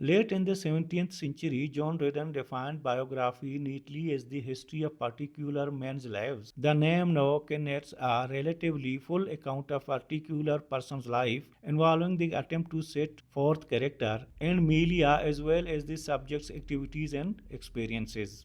Late in the 17th century, John Redden defined biography neatly as the history of particular men's lives. The name now connotes a relatively full account of particular person's life, involving the attempt to set forth character and melia as well as the subject's activities and experiences.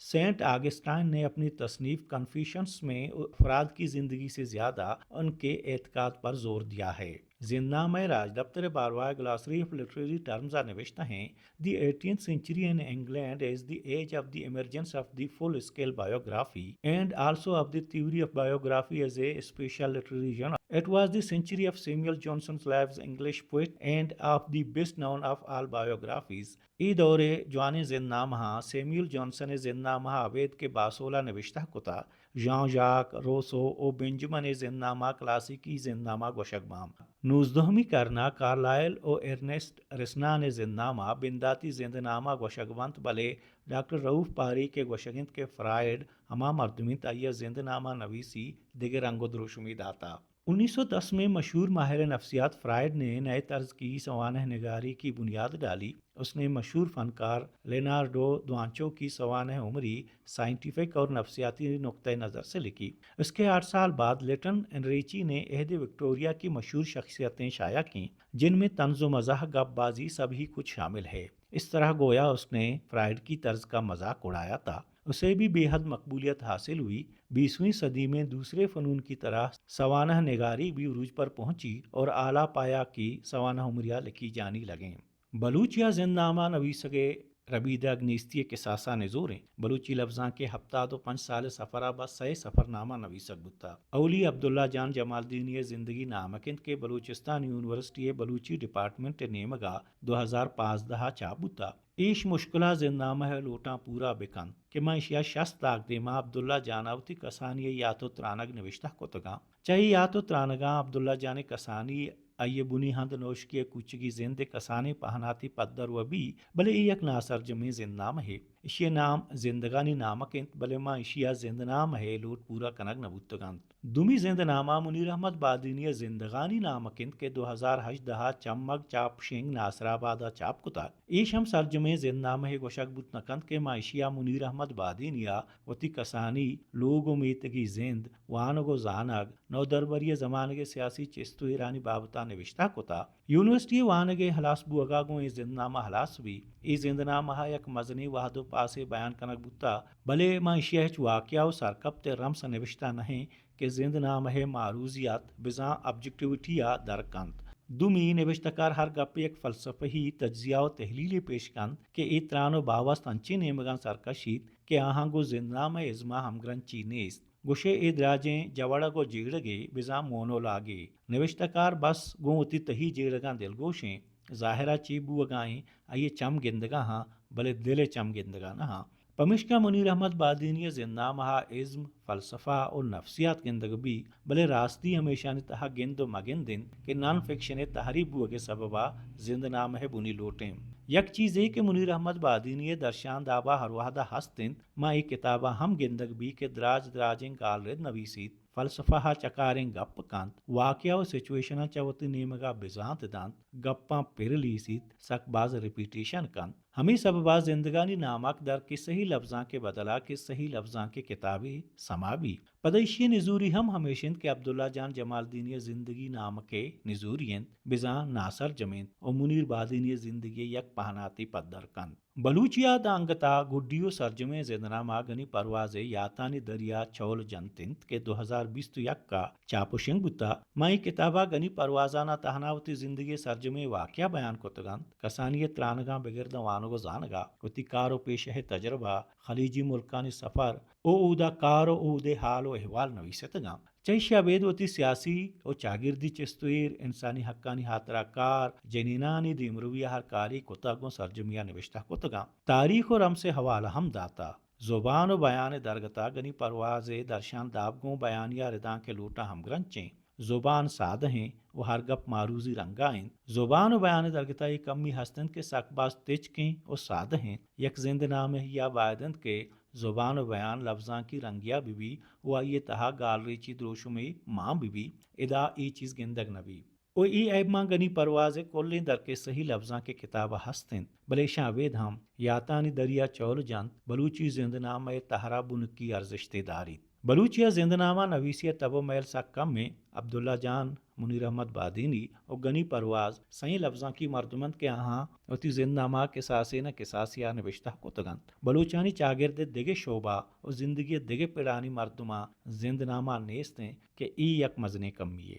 Saint Augustine نے اپنی تصنیف confessions میں افراد کی زندگی سے زیادہ ان کے اعتقاد پر زور دیا ہے۔ زند نامہ راج دفتر بارواہ گلاسری آف لٹریری ٹرمز نوشتہ ہیں دی 18th century in England is the age of the emergence of the full-scale biography and also of the theory of biography as a special literary genre. It was the century of Samuel Johnson Slave's English poet and of the best known of all biographies. ای دور جوان زند نامہ Samuel Johnson زند نامہ عبید کے باسولہ نوشتہ کتا ژان Jacques Rousseau او Benjamin زند نامہ کلاسیکی زند نامہ گوشک بام 19ویں کرنا کارلائل او ارنیسٹ رسنا زند نامہ بنداتی زند نامہ گوشگونت بلے ڈاکٹر رؤف پاری کے گوشگنت کے فرائڈ ہما مردمین آئیہ زند نامہ نویسی دیگر رنگ و دروشمی داتا۔ 1910 میں مشہور ماہر نفسیات فرائڈ نے نئے طرز کی سوانح نگاری کی بنیاد ڈالی۔ اس نے مشہور فنکار لینارڈو دوانچو کی سوانح عمری سائنٹیفک اور نفسیاتی نقطۂ نظر سے لکھی۔ اس کے 8 سال بعد لیٹن انریچی نے عہد وکٹوریہ کی مشہور شخصیتیں شائع کیں جن میں طنز و مزاح گپ بازی سبھی کچھ شامل ہے۔ اس طرح گویا اس نے فرائڈ کی طرز کا مذاق اڑایا تھا۔ اسے بھی بے حد مقبولیت حاصل ہوئی۔ 20ویں صدی میں دوسرے فنون کی طرح سوانح نگاری بھی عروج پر پہنچی اور اعلیٰ پایا کی سوانح عمریاں لکھی جانے لگیں۔ بلوچ یا زند نامہ نویسگے ربیدہ اگنیستی کے ساسا نزوریں بلوچی لفظاں کے ہفتہ تو 5 سال سفرہ بس 6 سفر نامہ نویسک بتا۔ اولی عبداللہ جان جمال دینی زندگی نامکند کے بلوچستان یونیورسٹی بلوچی ڈپارٹمنٹ نیمگا 2015 چاپ بتا۔ ایش مشکلہ زند نامہ لوٹاں پورا بکن کہ میں اشیا شست تاک دیما عبداللہ جاناوتی کسانی یا تو ترانگ نوشتہ کتگاں چاہیے یا تو ترانگاں عبداللہ جان کسانی آئیے بنی ہند نوش کی کچگی زند کسانے پہناتی پدر و بھی بلے یک ناصر جمی زند نام ہے اشیا نام زندگانی نامکنت بلے ماں اشیا زند نام ہے لوٹ پورا کنگ نبوتگانت۔ دومی زند نامہ منیر احمد بادینی زندگانی نامکنت کے 2018 چمگ چاپ شنگ ناصر آبادہ چاپ کتا۔ ایش ہم سرجمے زند نامہ گوشک بوت نکند کے ماں اشیا منیر احمد بادینیا وتی کسانی لوگو میتگی زند وانگو زانگ نو دربری زمانگے سیاسی چستو ایرانی بابتا نوشتہ کتا۔ یونیورسٹی وانگے ہلاس بوگاگوں ای زند نامہ ہلاس بھی ای زند نامہ یک مزنی وحد و پاسے بیان کنک بوتا بلے ماں اشیا ہچ واقعہ و سرکبت رمس نوشتہ نہیں کہ زند نامہ معروضیات بزاں آبجیکٹیوٹی یا درکند۔ دومی نوشتکار ہر گپ یک فلسفی تجزیہ و تحلیل پیش کند کہ ای تران و باوست انچے نیمگان سرکشید کہ آہنگو زند نامہ ازما ہمگرنچی نیست گوشے ای دراجیں جوڑگو جیڑگے بزاں مونولاگے نوشتکار بس گوتی تہی جیڑگاں دلگوشیں ظاہرہ چی بوگائیں آئیے چم گندگاں ہاں بلے دل چم گندگاں نہ ہاں۔ پمشکا منیر احمد بادینی زند نامہ عزم فلسفہ اور نفسیات گندگ بھی بلے راستی ہمیشہ نے تہا گند و مگندن کہ نان فکشن تحریب بوگے سببا زند نامہ بنی لوٹیں۔ یک چیز ہے کہ منیر احمد بادینی درشان دابا ہر وحدہ ہستن ماں ای کتابہ ہم گندگ بھی کہ دراج دراجیں گالرد نویسیت فلسفہ ہا چکاریں گپ کانت واقعہ و سچویشنہ چوتی نیمگا بزانت دانت گپاں پھر لیسیت سک باز ریپیٹیشن کانت۔ ہمیں سببا زندگانی نامک در کے صحیح لفظاں کے بدلا کے صحیح لفظاں کے کتابی سمابی پدیشی نزوری ہم ہمیشن کے عبداللہ جان جمال دینی زندگی نام کے نزورین بزاں ناصر جمین اور منیر بادینی زندگی یک پہناتی پدر کن۔ بلوچیا دانگتا گڈیو سرجمے زند نامہ گنی پرواز یاتانی دریا چول جنتنت کے 2021 کا چاپوشنگ بتا مائی کتابہ گنی پروازانہ تہناوتی زندگی سرجمے واقعہ بیان کتگان کسانی ترانگاں بگرد وانگو زانگا وتی کارو پیشہ تجربہ خلیجی ملکانی سفر او اودا کار و اودے حال و احوال نویستگاں چیشہ بید وتی سیاسی او چاگردی چستویر انسانی حقانی حاطرہ کار جنینانی دیمرویہ ہر کاری کتگوں سرجمیہ نوشتہ کتگاں تاریخ و رم سے حوالہ ہم داتا زبان و بیان درگتا گنی پرواز درشان دابگوں بیانیہ رداں کے لوٹا ہم گرنچیں زبان سادہ ہیں وہ ہر گپ معروضی رنگائیں زبان و بیان درگتا یہ کمی ہستند کے سکباز تچکیں اور سادہ ہیں یک زند نام یا وائدند کے زبان و بیان لفظاں کی رنگیا بھی وہ یہ تہا گالری چی دروشو میں ماں بھی ادا ای چیز گندگ نبی او ای ایب ماں گنی پرواز کلیں در کے صحیح لفظاں کے کتابہ ہستند بلے شاوید ہم یاتانی دریا چول جانت بلوچی زند نامہ تہرا بن کی ارزش داری بلوچیہ زندنامہ نویسیت تبو میل سکم میں عبداللہ جان، منیر احمد بادینی اور گنی پرواز صحیح لفظاں کی مردمند کے ہاں اتی زندنامہ کے ساسے نہ کے ساسیہ نوشتہ کو تگن بلوچانی چاگرد دگے شعبہ اور زندگی دگے پیڑانی مردمہ زندنامہ نیستیں کہ ای یک مزنے کمیے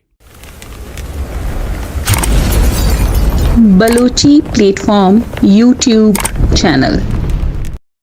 Balochi platform YouTube channel